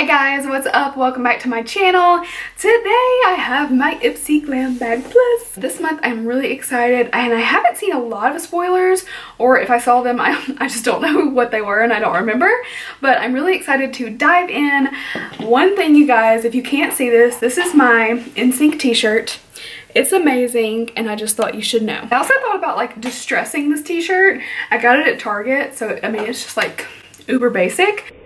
Hey guys, what's up? Welcome back to my channel. Today I have my Ipsy Glam Bag Plus. This month I'm really excited and I haven't seen a lot of spoilers, or if I saw them I just don't know what they were and I don't remember, but I'm really excited to dive in. One thing, you guys, if you can't see this, this is my NSYNC t-shirt. It's amazing and I just thought you should know. I also thought about like distressing this t-shirt. I got it at Target, so I mean it's just like uber basic.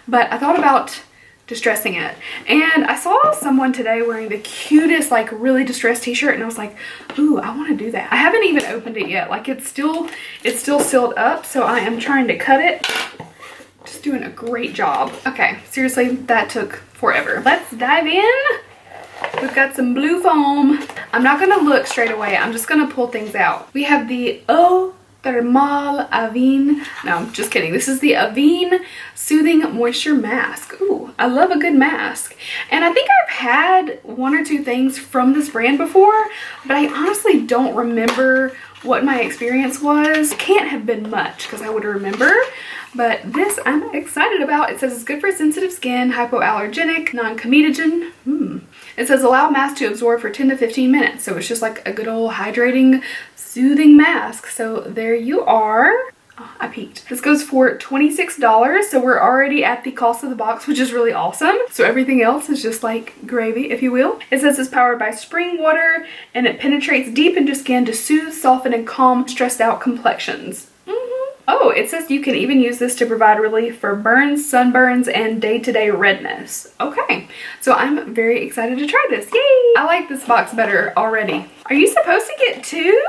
But I thought about distressing it, and I saw someone today wearing the cutest like really distressed t-shirt and I was like, ooh, I want to do that. I haven't even opened it yet. Like it's still sealed up, so I am trying to cut it. Just doing a great job. Okay, seriously, that took forever. Let's dive in. We've got some blue foam. I'm not gonna look straight away, I'm just gonna pull things out. We have the Thermal Avene. No, I'm just kidding. This is the Avene Soothing Moisture Mask. Ooh, I love a good mask. And I think I've had one or two things from this brand before, but I honestly don't remember what my experience was. It can't have been much because I would remember. But this I'm excited about. It says it's good for sensitive skin, hypoallergenic, non-comedogene. It says allow mask to absorb for 10 to 15 minutes. So it's just like a good old hydrating, soothing mask. So there you are. Oh, I peeked. This goes for $26. So we're already at the cost of the box, which is really awesome. So everything else is just like gravy, if you will. It says it's powered by spring water and it penetrates deep into skin to soothe, soften, and calm stressed out complexions. Oh, it says you can even use this to provide relief for burns, sunburns, and day-to-day redness. Okay, so I'm very excited to try this. Yay! I like this box better already. Are you supposed to get two?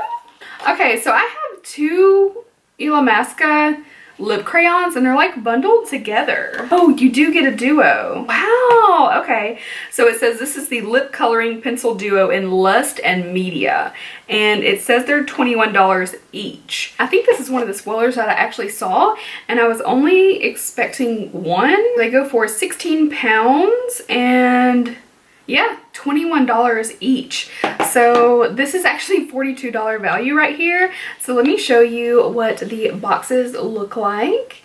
Okay, so I have two Illamasqua lip crayons and they're like bundled together. Oh, you do get a duo. Wow, okay. So it says this is the lip coloring pencil duo in Lust and Media. And it says they're $21 each. I think this is one of the spoilers that I actually saw and I was only expecting one. They go for 16 pounds and yeah, $21 each. So this is actually $42 value right here. So let me show you what the boxes look like.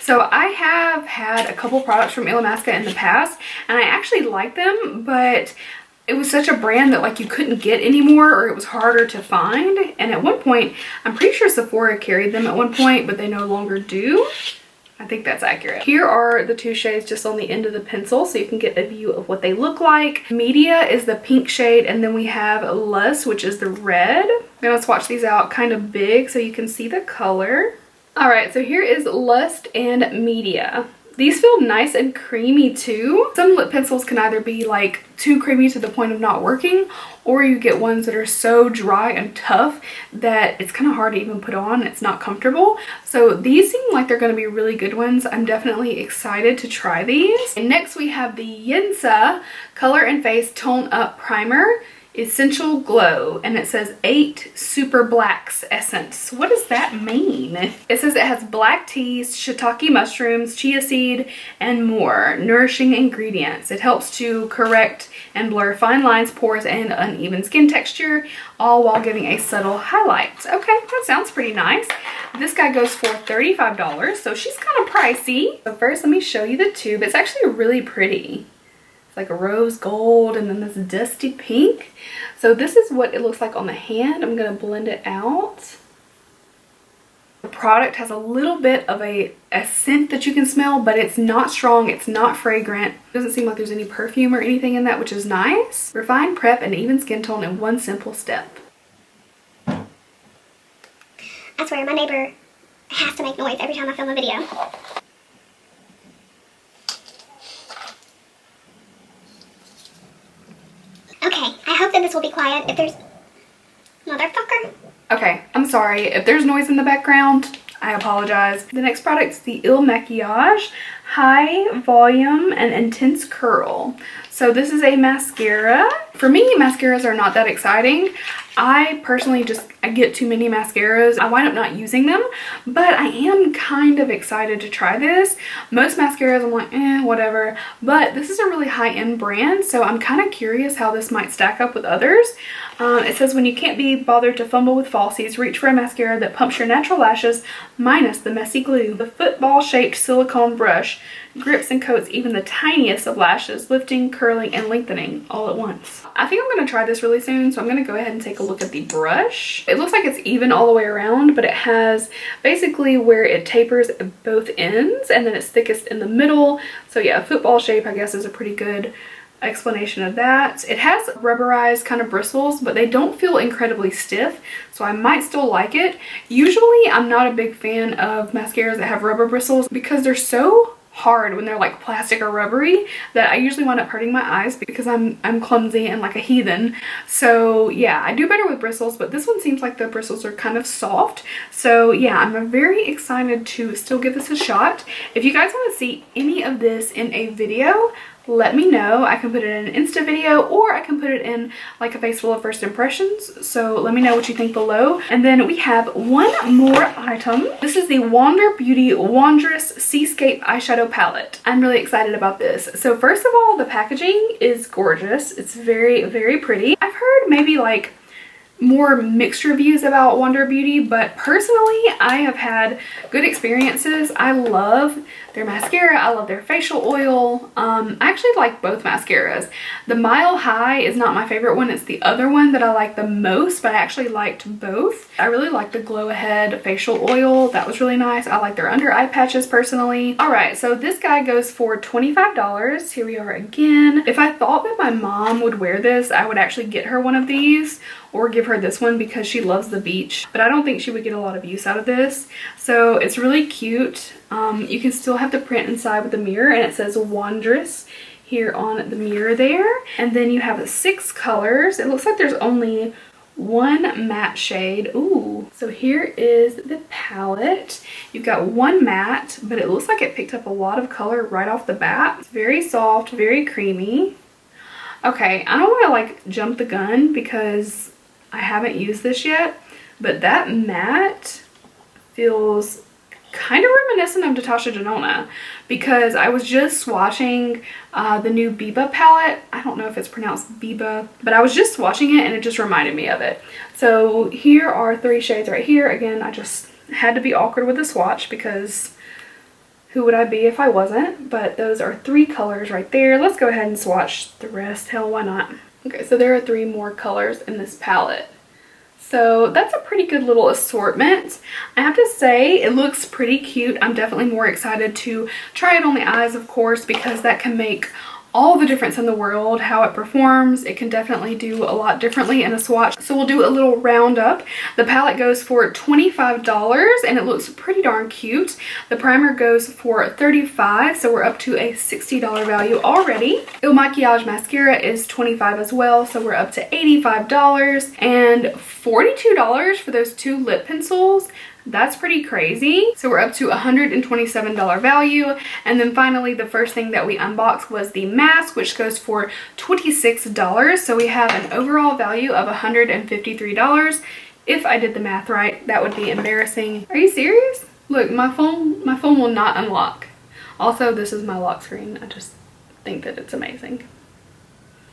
So I have had a couple products from Illamasqua in the past and I actually like them, but it was such a brand that like you couldn't get anymore, or it was harder to find. And at one point, I'm pretty sure Sephora carried them at one point, but they no longer do. I think that's accurate. Here are the two shades just on the end of the pencil so you can get a view of what they look like. Media is the pink shade, and then we have Lust, which is the red. Now let's swatch these out kind of big so you can see the color. All right, so here is Lust and Media. These feel nice and creamy too. Some lip pencils can either be like too creamy to the point of not working, or you get ones that are so dry and tough that it's kind of hard to even put on. It's not comfortable. So these seem like they're going to be really good ones. I'm definitely excited to try these. And next we have the Ginza Color and Face Tone Up Primer Essential Glow, and it says 8 Super Blacks Essence. What does that mean? It says it has black teas, shiitake mushrooms, chia seed, and more nourishing ingredients. It helps to correct and blur fine lines, pores, and uneven skin texture, all while giving a subtle highlight. Okay, that sounds pretty nice. This guy goes for $35, so she's kind of pricey. So first, let me show you the tube. It's actually really pretty. Like a rose gold and then this dusty pink. So this is what it looks like on the hand. I'm going to blend it out. The product has a little bit of a scent that you can smell, but it's not strong, it's not fragrant. It doesn't seem like there's any perfume or anything in that, which is nice. Refine, prep, and even skin tone in one simple step. I swear, my neighbor has to make noise every time I film a video. Okay, I hope that this will be quiet. If there's... Motherfucker. Okay, I'm sorry. If there's noise in the background, I apologize. The next product is the Il Makiage High Volume and Intense Curl. So this is a mascara. For me, mascaras are not that exciting. I personally I get too many mascaras. I wind up not using them, but I am kind of excited to try this. Most mascaras I'm like, whatever, but this is a really high-end brand, so I'm kind of curious how this might stack up with others. It says when you can't be bothered to fumble with falsies, reach for a mascara that pumps your natural lashes minus the messy glue. The football-shaped silicone brush grips and coats even the tiniest of lashes, lifting, curling, and lengthening all at once. I think I'm going to try this really soon, so I'm going to go ahead and take a look at the brush. It looks like it's even all the way around, but it has basically where it tapers at both ends, and then it's thickest in the middle. So yeah, football shape, I guess, is a pretty good explanation of that. It has rubberized kind of bristles, but they don't feel incredibly stiff, so I might still like it. Usually I'm not a big fan of mascaras that have rubber bristles because they're so hard when they're like plastic or rubbery that I usually wind up hurting my eyes because I'm clumsy and like a heathen. So yeah, I do better with bristles, but this one seems like the bristles are kind of soft. So yeah, I'm very excited to still give this a shot. If you guys want to see any of this in a video, let me know. I can put it in an Insta video, or I can put it in like a face full of first impressions. So let me know what you think below. And then we have one more item. This is the Wander Beauty Wondrous Seascape Eyeshadow Palette. I'm really excited about this. So first of all, the packaging is gorgeous. It's very, very pretty. I've heard maybe like more mixed reviews about Wander Beauty, but personally I have had good experiences. I love their mascara. I love their facial oil. I actually like both mascaras. The Mile High is not my favorite one. It's the other one that I like the most, but I actually liked both. I really like the Glow Ahead facial oil. That was really nice. I like their under eye patches personally. All right, so this guy goes for $25. Here we are again. If I thought that my mom would wear this, I would actually get her one of these or give her this one because she loves the beach, but I don't think she would get a lot of use out of this. So it's really cute. You can still have the print inside with the mirror, and it says Wondrous here on the mirror there. And then you have 6 colors. It looks like there's only one matte shade. Ooh, so here is the palette. You've got one matte, but it looks like it picked up a lot of color right off the bat. It's very soft, very creamy. Okay, I don't want to like jump the gun because I haven't used this yet, but that matte feels kind of reminiscent of Natasha Denona because I was just swatching the new Biba palette. I don't know if it's pronounced Biba, but I was just swatching it and it just reminded me of it. So here are 3 shades right here. Again, I just had to be awkward with the swatch because who would I be if I wasn't? But those are 3 colors right there. Let's go ahead and swatch the rest. Hell, why not? Okay, so there are 3 more colors in this palette. So that's a pretty good little assortment. I have to say it looks pretty cute. I'm definitely more excited to try it on the eyes, of course, because that can make all the difference in the world. How it performs, it can definitely do a lot differently in a swatch. So we'll do a little roundup. The palette goes for $25 and it looks pretty darn cute. The primer goes for $35, so we're up to a $60 value already. Il Maquillage mascara is $25 as well, so we're up to $85, and $42 for those 2 lip pencils. That's pretty crazy. So we're up to $127 value. And then finally, the first thing that we unboxed was the mask, which goes for $26. So we have an overall value of $153. If I did the math right, that would be embarrassing. Are you serious? Look, my phone will not unlock. Also, this is my lock screen. I just think that it's amazing.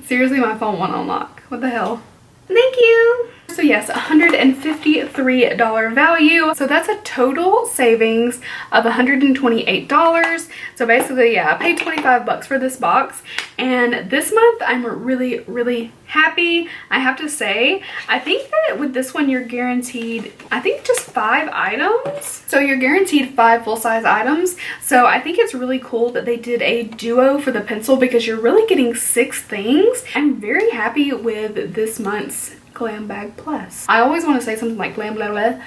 Seriously, my phone won't unlock. What the hell? Thank you. So yes, $153 value. So that's a total savings of $128. So basically, yeah, I paid 25 bucks for this box. And this month, I'm really, really happy. I have to say, I think that with this one, you're guaranteed, I think just 5 items. So you're guaranteed 5 full-size items. So I think it's really cool that they did a duo for the pencil because you're really getting 6 things. I'm very happy with this month's Glam Bag Plus. I always want to say something like Glam blah blah,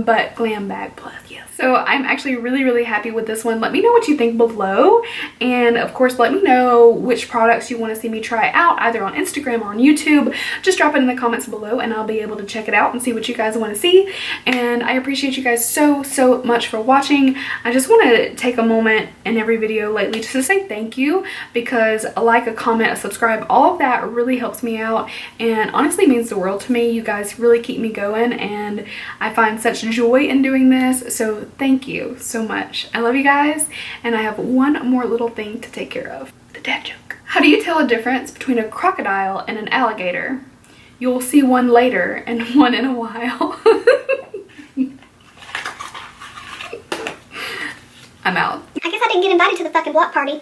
but Glam Bag Plus, yes. So I'm actually really, really happy with this one. Let me know what you think below, and of course let me know which products you want to see me try out either on Instagram or on YouTube. Just drop it in the comments below and I'll be able to check it out and see what you guys want to see. And I appreciate you guys so much for watching. I just want to take a moment in every video lately just to say thank you, because a like, a comment, a subscribe, all of that really helps me out and honestly means the world to me. You guys really keep me going and I find such joy in doing this, so thank you so much. I love you guys, and I have one more little thing to take care of. The dad joke. How do you tell a difference between a crocodile and an alligator? You'll see one later and one in a while. I'm out. I guess I didn't get invited to the fucking block party.